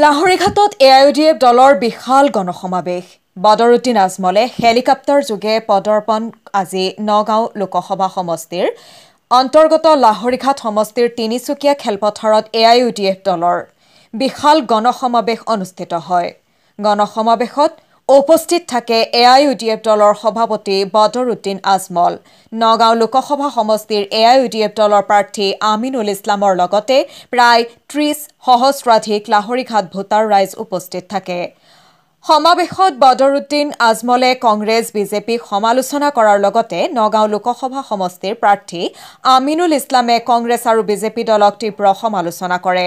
লাহৰীঘাটত AIUDF দলৰ বিশাল গণসমাৱেশ বদৰুদ্দিন আজমলে helicopter যোগে পদৰ্পণ আজি নগাঁও লোকসভা সমষ্টিৰ অন্তৰ্গত লাহৰীঘাট সমষ্টিৰ তিনিচুকীয়া খেলপথাৰত AIUDF দলৰ বিশাল গণসমাৱেশ অনুষ্ঠিত হয়। গণসমাৱেশত উপস্থিত থাকে AIUDF দলৰ সভাপতি বদৰুদ্দিন আজমল, নগাঁও লোকসভা সমষ্টিৰ AIUDF দলৰ প্ৰাৰ্থী আমিনুল ইছলামৰ লগতে প্ৰায় ৩০ সহস্ৰাধিক লাহৰীঘাট ভোটাৰ ৰাইজ উপস্থিত থাকে। সমাৱেশত বদৰুদ্দিন আজমলে কংগ্ৰেছ বিজেপিক সমালোচনা কৰাৰ লগতে নগাঁও লোকসভা সমষ্টিৰ প্ৰাৰ্থী আমিনুল ইছলামে কংগ্ৰেছ আৰু বিজেপি দলক তীব্ৰ সমালোচনা কৰে।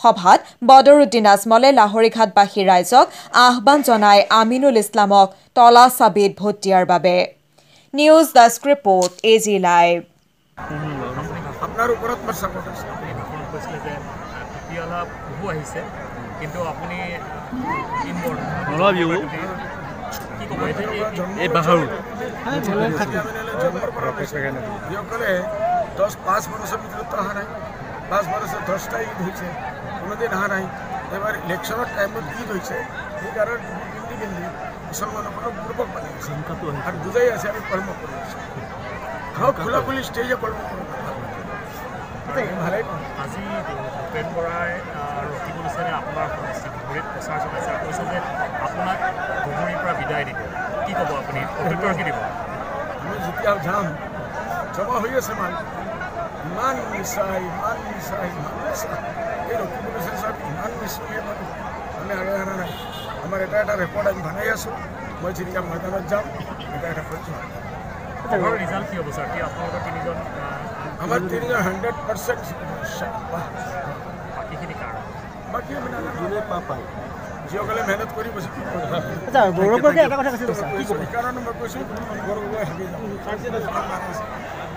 সভাত বদৰুদ্দিন আজমলে লাহৰীঘাটবাসী ৰাইজক আহ্বান জনাই আমিনুল ইছলামক তলা চাবিত ভোট দিয়াৰ বাবে। News desk report AG live. আপোনাৰ ওপৰত মই চাপৰ্ট আছে। আপুনি ভাষণ কৈছিলে যে পিয়ালা বহু আহিছে কিন্তু আপুনি এই বাহাৰু জন্মৰ পৰা যিসকলে 10-5 বছৰ ভিতৰত অহা নাই, 5 বছৰ 10টা ঈদ হৈছে, কোনোদিন অহা নাই। এবাৰ ইলেকশ্যনৰ টাইমত ঈদ হৈছে, সেইকাৰণে পিন্ধি মুছলমানসকলক বুৰ্বক বনাইছে আৰু বুজাই আছে আমি কৰ্ম কৰি আছোঁ। খোলা খুলি ষ্টেজে কৰ্ম কৰোঁ। ভালেই পাওঁ। আজি ভূপেন বৰাই ৰকিবুল হুছেইনে আপোনাৰ ঘূৰিত প্ৰচাৰ চলাইছে আৰু কৈছে যে আপোনাক ঘুগুৰিৰ পৰা বিদায় দিব। কি ক'ব আপুনি? প্ৰত্যুত্তৰ কি দিব? আমি যেতিয়া যাম জমা হৈ আছে মানুহ, ইমান নিচা এই ৰকিবুল হুছেইন চাহাব ইমান নিশ্চয় মানুহ আমি আগে অনা নাই। আমাৰ এটা ৰেকৰ্ড আমি বনাই আছোঁ। মই যেতিয়া ময়দানত যাম এটা প্ৰচাৰ ৰিজাল্ট কি হ'ব ছাৰ? কি আপোনালোকৰ তিনিজন আমাৰ 100% বাকীখিনি কাৰণ বাকী আমি নাজানো পায় যিসকলে মেহনত কৰি বসে। সেইকাৰণে মই কৈছোঁ গৌৰৱ গগৈ হাবি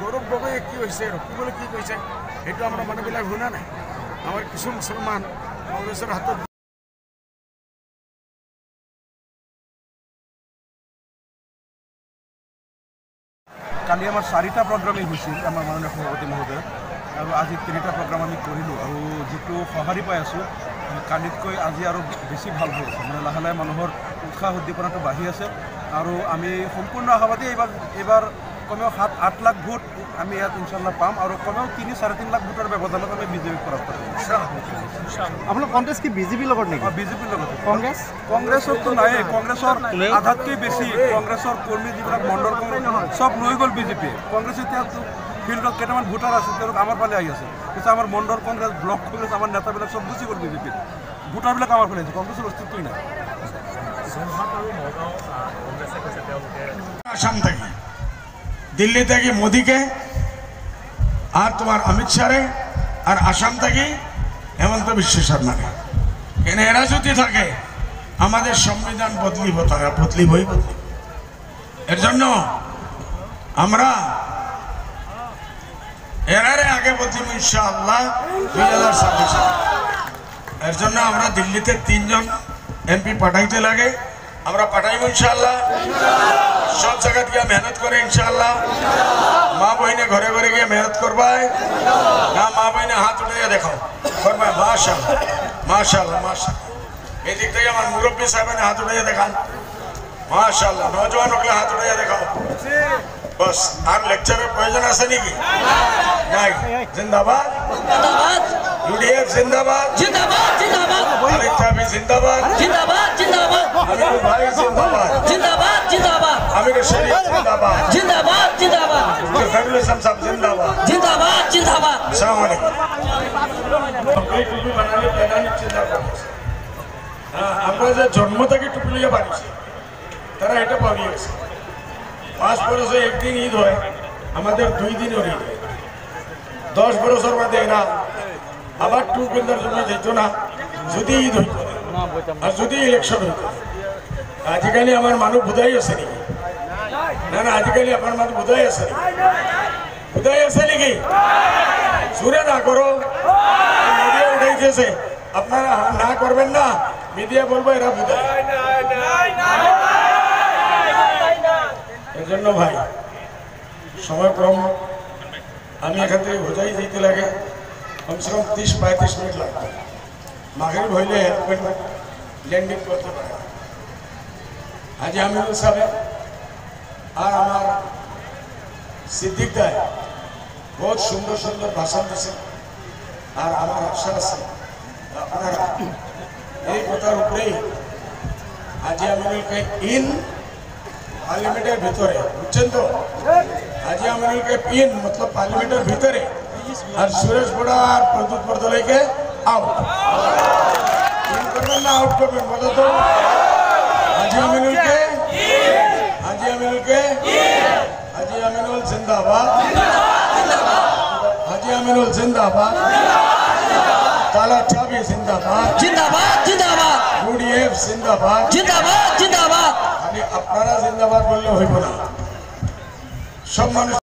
গৌৰৱ গগৈয়ে কি হৈছে, ৰকিবুলে কি কৈছে সেইটো আমাৰ মানুহবিলাক শুনা নাই। আমাৰ কিছু মুছলমান কংগ্ৰেছৰ হাতত কালি আমাৰ 4টা প্ৰগ্ৰামেই হৈছিল আমাৰ মাননীয় সভাপতি মহোদয়, আৰু আজি 3টা প্ৰগ্ৰাম আমি কৰিলোঁ। আৰু যিটো সঁহাৰি পাই আছোঁ কালিতকৈ আজি আৰু বেছি ভাল হৈ আছে। মানে লাহে লাহে মানুহৰ উৎসাহ উদ্দীপনাটো বাঢ়ি আছে আৰু আমি সম্পূৰ্ণ আশাবাদী এইবাৰ কমেও 7-8 লাখ ভোট আমি ইয়াত ইনশাল্লাহ পাম আৰু কমেও 3-3.5 লাখ ভোটৰ ব্যৱধানত আমি বিজেপিক পৰাস্ত কৰিম। আপোনাৰ কংগ্ৰেছ কি বিজেপিৰ লগত নেকি? বিজেপিৰ লগত। কংগ্ৰেছতো নাই, কংগ্ৰেছৰ আধাতকৈ বেছি কংগ্ৰেছৰ কৰ্মী যিবিলাক মণ্ডল চব লৈ গ'ল বিজেপিয়ে। কংগ্ৰেছ এতিয়া ফিল্ডত কেইটামান ভোটাৰ আছে, তেওঁলোক আমাৰ ফালে আহি আছে। কিন্তু আমাৰ মণ্ডল কংগ্ৰেছ, ব্লক কংগ্ৰেছ, আমাৰ নেতাবিলাক চব গুচি গ'ল বিজেপিত। ভোটাৰবিলাক আমাৰ ফালে আছে, কংগ্ৰেছৰ অস্তিত্বই নাই। আসাম থেকে দিল্লি থেকে মোদীকে আর তোমার অমিত শাহে আর আসাম থেকে হেমন্ত বিশ্ব শর্মাকে, কেন এরা যদি থাকে আমাদের সংবিধান বদলিবই। এর জন্য আমরা এরারে আগে বদলিব ইনশাআল্লাহ 2026। এর জন্য আমরা দিল্লিতে 3 জন MP পাঠাইতে লাগে, আমরা পাঠাইব ইনশাআল্লাহ। সব জায়গা গিয়ে মেহনত করে ইনশাআল্লাহ। মা বহিনে ঘরে ঘরে গিয়ে মেহনত করবাই না, মা বহিনে হাত উঠাইয়া দেখাও করবাই। মাশাআল্লাহ মাশাআল্লাহ মাশাআল্লাহ। এই দিক থেকে আমার মুরব্বী সাহেবের হাত উঠাইয়া দেখান। মাশাআল্লাহ। নজওয়ান হলে হাত উঠাইয়া দেখাও। বস আর লেকচারের প্রয়োজন আছে নাকি? নাই। জিন্দাবাদ UDF জিন্দাবাদ জিন্দাবাদ জিন্দাবাদ। আরিফ সাহেব জিন্দাবাদ জিন্দাবাদ জিন্দাবাদ। আমিনুল ভাই জিন্দাবাদ জিন্দাবাদ জিন্দাবাদ। আমির শরীফ জিন্দাবাদ জিন্দাবাদ জিন্দাবাদ। ফজলুল ইসলাম সাহেব জিন্দাবাদ জিন্দাবাদ জিন্দাবাদ। আসসালামু আলাইকুম। এই টুপি বানালে প্যানানি চিন্তা করছে। আমরা যে জন্ম থেকে টুপি লিয়ে বানিয়েছি তারা এটা বানিয়েছে। 5 বছরে একদিন ঈদ হয়, আমাদের 2 দিনের ঈদ। 10 বছর বাদে এরা আবার টু হুইলার জন্য যেত না যদি ঈদ হইত আর যদি ইলেকশন হইত। আজিকালি আমার মানুষ বুঝাই আছে নাকি? না আজিকালি আপনার মানুষ বুঝাই আছে নাকি? সুরে না করো, মিডিয়া উঠাইতেছে, আপনারা না করবেন না, মিডিয়া বলবো এরা বুঝায়। এর জন্য ভাই সময় কম, আমি এখান থেকে বোঝাই যেতে লাগে কমসে কম 30-35 মিনিট লাগবে। মাগরিব হইলে ল্যান্ডিং করতে পারে হাজি আমিনুল সাহেব আর আমার সিদ্দিক দায় বহুত সুন্দর সুন্দর ভাষণ দিয়েছেন আর আমার আশা আছে আপনারা এই কথার উপরেই হাজি আমিনুলকে ইন পার্লামেন্টের ভিতরে বুঝছেন তো হাজি আমিনুলকে ইন মতলব পার্লামেন্টের ভিতরে আর সুরেশ বড়া আর প্রদ্যুৎ বরদলৈকে আউট ইন করবেন না আউট করবেন বলো তো হাজি আমিনুলকে হাজি আমিনুল জিন্দাবাদ হাজি আমিনুল জিন্দাবাদ কালা চাবি জিন্দাবাদ জিন্দাবাদ জিন্দাবাদ UDF জিন্দাবাদ জিন্দাবাদ জিন্দাবাদ খালি আপনারা জিন্দাবাদ বললে হইব না সব মানুষ